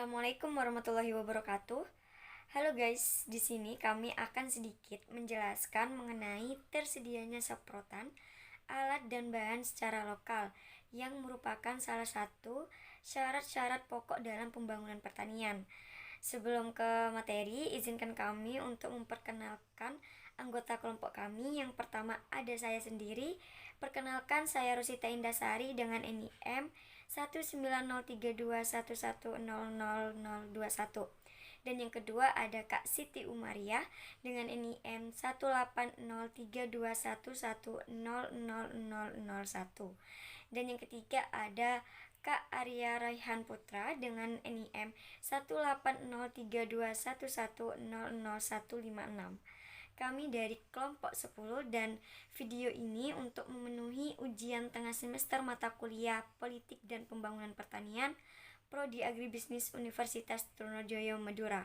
Assalamualaikum warahmatullahi wabarakatuh. Halo guys, di sini kami akan sedikit menjelaskan mengenai tersedianya semprotan, alat dan bahan secara lokal yang merupakan salah satu syarat-syarat pokok dalam pembangunan pertanian. Sebelum ke materi, izinkan kami untuk memperkenalkan anggota kelompok kami. Yang pertama ada saya sendiri. Perkenalkan, saya Rosita Indasari dengan NIM 1903211000021. Dan yang kedua ada Kak Siti Umaria dengan NIM 1803211000001. Dan yang ketiga ada Kak Arya Raihan Putra dengan NIM 1803211000156. Kami dari kelompok 10 dan video ini untuk memenuhi ujian tengah semester mata kuliah Politik dan Pembangunan Pertanian Prodi Agribisnis Universitas Trunojoyo Madura.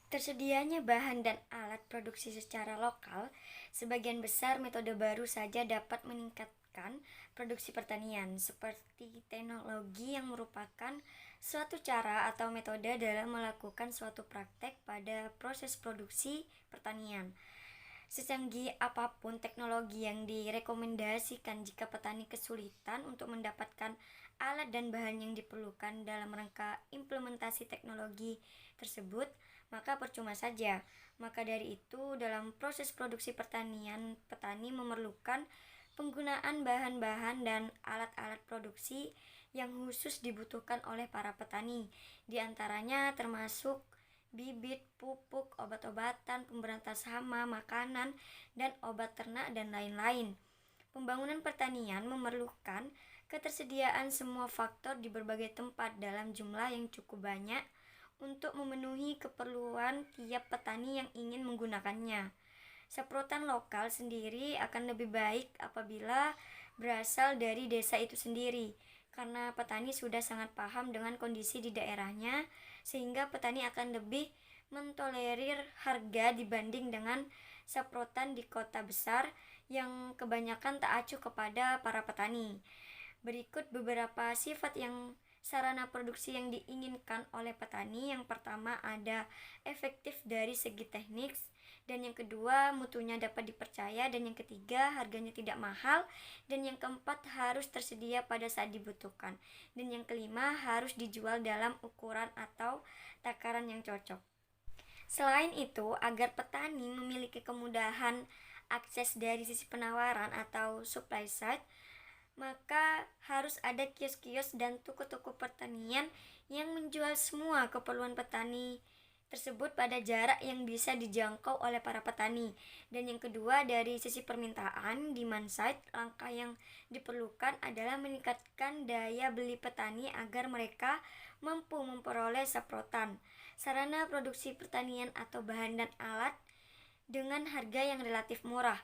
Tersedianya bahan dan alat produksi secara lokal, sebagian besar metode baru saja dapat meningkatkan produksi pertanian, seperti teknologi yang merupakan suatu cara atau metode dalam melakukan suatu praktek pada proses produksi pertanian. Secanggih apapun teknologi yang direkomendasikan jika petani kesulitan untuk mendapatkan alat dan bahan yang diperlukan dalam rangka implementasi teknologi tersebut, maka percuma saja. Maka dari itu, dalam proses produksi pertanian, petani memerlukan penggunaan bahan-bahan dan alat-alat produksi yang khusus dibutuhkan oleh para petani. Di antaranya termasuk bibit, pupuk, obat-obatan, pemberantas hama, makanan, dan obat ternak, dan lain-lain. Pembangunan pertanian memerlukan ketersediaan semua faktor di berbagai tempat dalam jumlah yang cukup banyak untuk memenuhi keperluan tiap petani yang ingin menggunakannya. Semprotan lokal sendiri akan lebih baik apabila berasal dari desa itu sendiri, karena petani sudah sangat paham dengan kondisi di daerahnya, sehingga petani akan lebih mentolerir harga dibanding dengan semprotan di kota besar yang kebanyakan tak acuh kepada para petani. Berikut beberapa sifat yang sarana produksi yang diinginkan oleh petani. Yang pertama ada efektif dari segi teknik, dan yang kedua mutunya dapat dipercaya, dan yang ketiga harganya tidak mahal, dan yang keempat harus tersedia pada saat dibutuhkan, dan yang kelima harus dijual dalam ukuran atau takaran yang cocok. Selain itu, agar petani memiliki kemudahan akses dari sisi penawaran atau supply side, maka harus ada kios-kios dan toko-toko pertanian yang menjual semua keperluan petani tersebut pada jarak yang bisa dijangkau oleh para petani. Dan yang kedua, dari sisi permintaan, demand side, langkah yang diperlukan adalah meningkatkan daya beli petani agar mereka mampu memperoleh semprotan, sarana produksi pertanian atau bahan dan alat dengan harga yang relatif murah.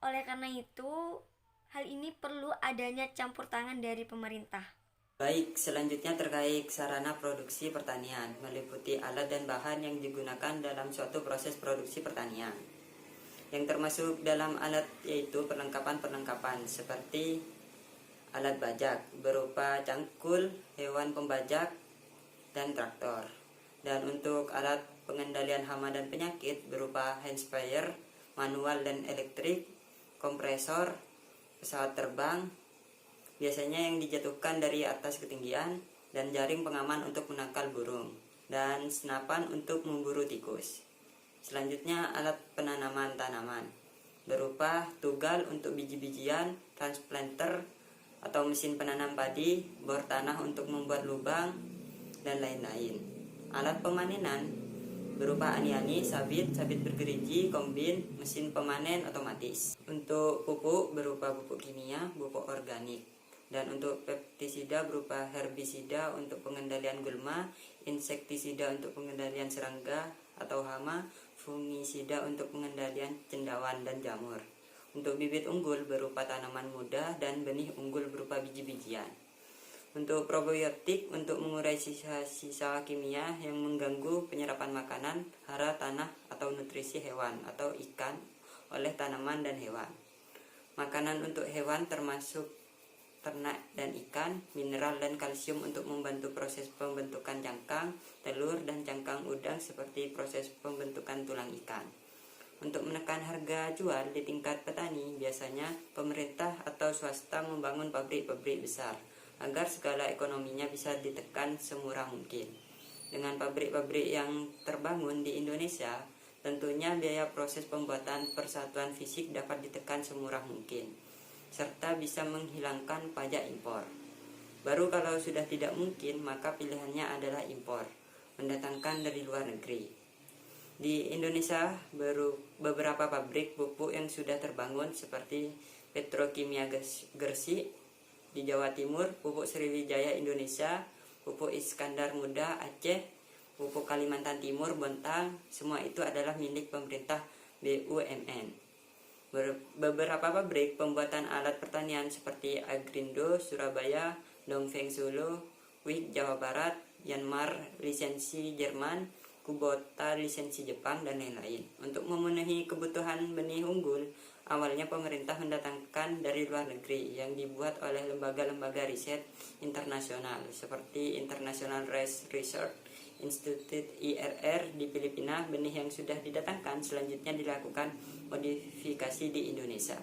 Oleh karena itu, hal ini perlu adanya campur tangan dari pemerintah. Baik, selanjutnya terkait sarana produksi pertanian, meliputi alat dan bahan yang digunakan dalam suatu proses produksi pertanian. Yang termasuk dalam alat yaitu perlengkapan-perlengkapan seperti alat bajak berupa cangkul, hewan pembajak, dan traktor. Dan untuk alat pengendalian hama dan penyakit berupa hand sprayer, manual dan elektrik, kompresor, pesawat terbang, biasanya yang dijatuhkan dari atas ketinggian, dan jaring pengaman untuk menangkal burung, dan senapan untuk memburu tikus. Selanjutnya alat penanaman tanaman berupa tugal untuk biji-bijian, transplanter atau mesin penanam padi, bor tanah untuk membuat lubang, dan lain-lain. Alat pemanenan berupa ani-ani, sabit bergerigi, kombin, mesin pemanen otomatis. Untuk pupuk berupa pupuk kimia, pupuk organik. Dan untuk pestisida berupa herbisida untuk pengendalian gulma, insektisida untuk pengendalian serangga atau hama, fungisida untuk pengendalian cendawan dan jamur. Untuk bibit unggul berupa tanaman muda, dan benih unggul berupa biji-bijian. Untuk probiotik untuk mengurai sisa-sisa kimia yang mengganggu penyerapan makanan, hara, tanah, atau nutrisi hewan atau ikan oleh tanaman dan hewan. Makanan untuk hewan termasuk ternak dan ikan, mineral dan kalsium untuk membantu proses pembentukan cangkang, telur, dan cangkang udang seperti proses pembentukan tulang ikan. Untuk menekan harga jual di tingkat petani, biasanya pemerintah atau swasta membangun pabrik-pabrik besar agar skala ekonominya bisa ditekan semurah mungkin. Dengan pabrik-pabrik yang terbangun di Indonesia, tentunya biaya proses pembuatan persatuan fisik dapat ditekan semurah mungkin, serta bisa menghilangkan pajak impor. Baru kalau sudah tidak mungkin, maka pilihannya adalah impor, mendatangkan dari luar negeri. Di Indonesia, beberapa pabrik pupuk yang sudah terbangun seperti Petrokimia Gresik di Jawa Timur, Pupuk Sriwijaya Indonesia, Pupuk Iskandar Muda Aceh, Pupuk Kalimantan Timur Bontang, semua itu adalah milik pemerintah BUMN. Beberapa pabrik pembuatan alat pertanian seperti Agrindo Surabaya, Dongfeng Solo, WIK Jawa Barat, Yanmar lisensi Jerman, Kubota lisensi Jepang, dan lain-lain. Untuk memenuhi kebutuhan benih unggul, awalnya pemerintah mendatangkan dari luar negeri yang dibuat oleh lembaga-lembaga riset internasional seperti International Rice Research Institute IRR di Filipina. Benih yang sudah didatangkan selanjutnya dilakukan modifikasi di Indonesia.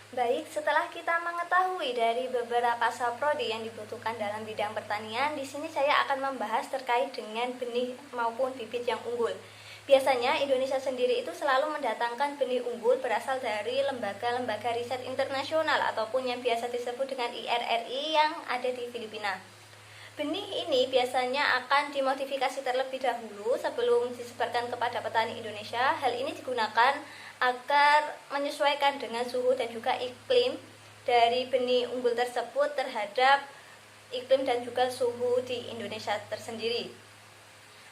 Baik, setelah kita mengetahui dari beberapa saprodi yang dibutuhkan dalam bidang pertanian, di sini saya akan membahas terkait dengan benih maupun bibit yang unggul. Biasanya Indonesia sendiri itu selalu mendatangkan benih unggul berasal dari lembaga-lembaga riset internasional ataupun yang biasa disebut dengan IRRI yang ada di Filipina. Benih ini biasanya akan dimodifikasi terlebih dahulu sebelum disebarkan kepada petani Indonesia. Hal ini digunakan agar menyesuaikan dengan suhu dan juga iklim dari benih unggul tersebut terhadap iklim dan juga suhu di Indonesia tersendiri.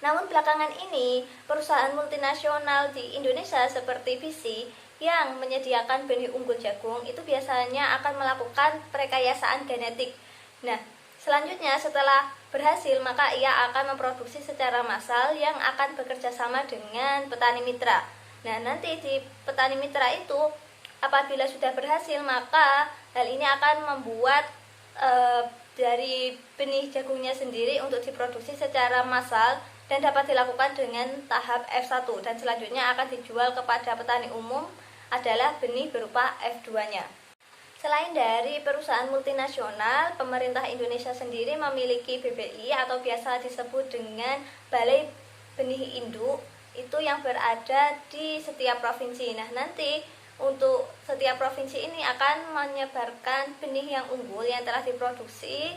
Namun belakangan ini, perusahaan multinasional di Indonesia seperti BC yang menyediakan benih unggul jagung itu biasanya akan melakukan perekayasaan genetik. Nah, selanjutnya setelah berhasil, maka ia akan memproduksi secara massal yang akan bekerja sama dengan petani mitra. Nah, nanti di petani mitra itu apabila sudah berhasil, maka hal ini akan membuat dari benih jagungnya sendiri untuk diproduksi secara massal dan dapat dilakukan dengan tahap F1 dan selanjutnya akan dijual kepada petani umum adalah benih berupa F2-nya. Selain dari perusahaan multinasional, pemerintah Indonesia sendiri memiliki BBI atau biasa disebut dengan Balai Benih Induk, itu yang berada di setiap provinsi. Nah, nanti untuk setiap provinsi ini akan menyebarkan benih yang unggul yang telah diproduksi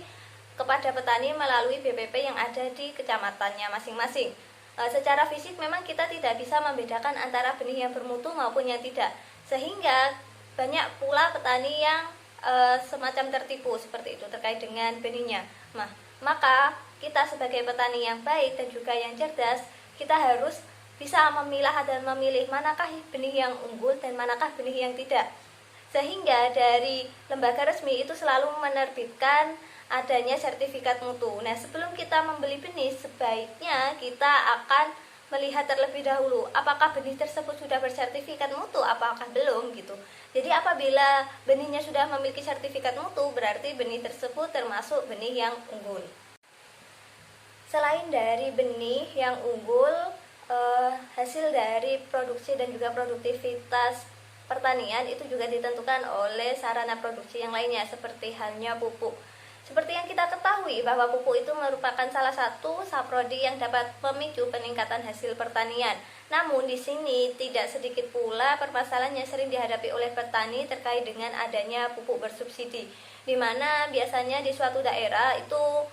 kepada petani melalui BPP yang ada di kecamatannya masing-masing. Secara fisik memang kita tidak bisa membedakan antara benih yang bermutu maupun yang tidak, sehingga banyak pula petani yang semacam tertipu seperti itu terkait dengan benihnya. Maka kita sebagai petani yang baik dan juga yang cerdas, kita harus bisa memilah dan memilih manakah benih yang unggul dan manakah benih yang tidak. Sehingga dari lembaga resmi itu selalu menerbitkan adanya sertifikat mutu. Nah, sebelum kita membeli benih, sebaiknya kita akan melihat terlebih dahulu apakah benih tersebut sudah bersertifikat mutu, apakah belum gitu. Jadi apabila benihnya sudah memiliki sertifikat mutu, berarti benih tersebut termasuk benih yang unggul. Selain dari benih yang unggul, hasil dari produksi dan juga produktivitas pertanian itu juga ditentukan oleh sarana produksi yang lainnya seperti halnya pupuk. Seperti yang kita ketahui bahwa pupuk itu merupakan salah satu saprodi yang dapat memicu peningkatan hasil pertanian. Namun di sini tidak sedikit pula permasalahan yang sering dihadapi oleh petani terkait dengan adanya pupuk bersubsidi, di mana biasanya di suatu daerah itu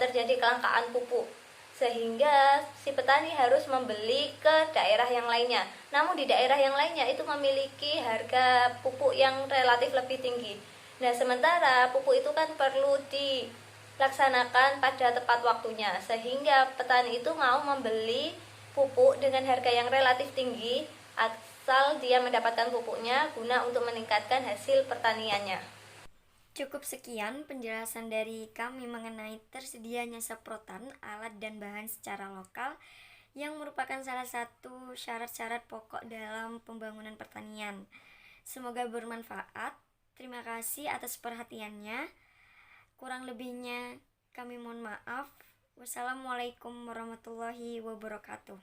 terjadi kelangkaan pupuk, sehingga si petani harus membeli ke daerah yang lainnya. Namun di daerah yang lainnya itu memiliki harga pupuk yang relatif lebih tinggi. Nah, sementara pupuk itu kan perlu dilaksanakan pada tepat waktunya, sehingga petani itu mau membeli pupuk dengan harga yang relatif tinggi asal dia mendapatkan pupuknya guna untuk meningkatkan hasil pertaniannya. Cukup sekian penjelasan dari kami mengenai tersedianya semprotan, alat dan bahan secara lokal yang merupakan salah satu syarat-syarat pokok dalam pembangunan pertanian. Semoga bermanfaat. Terima kasih atas perhatiannya. Kurang lebihnya kami mohon maaf. Wassalamualaikum warahmatullahi wabarakatuh.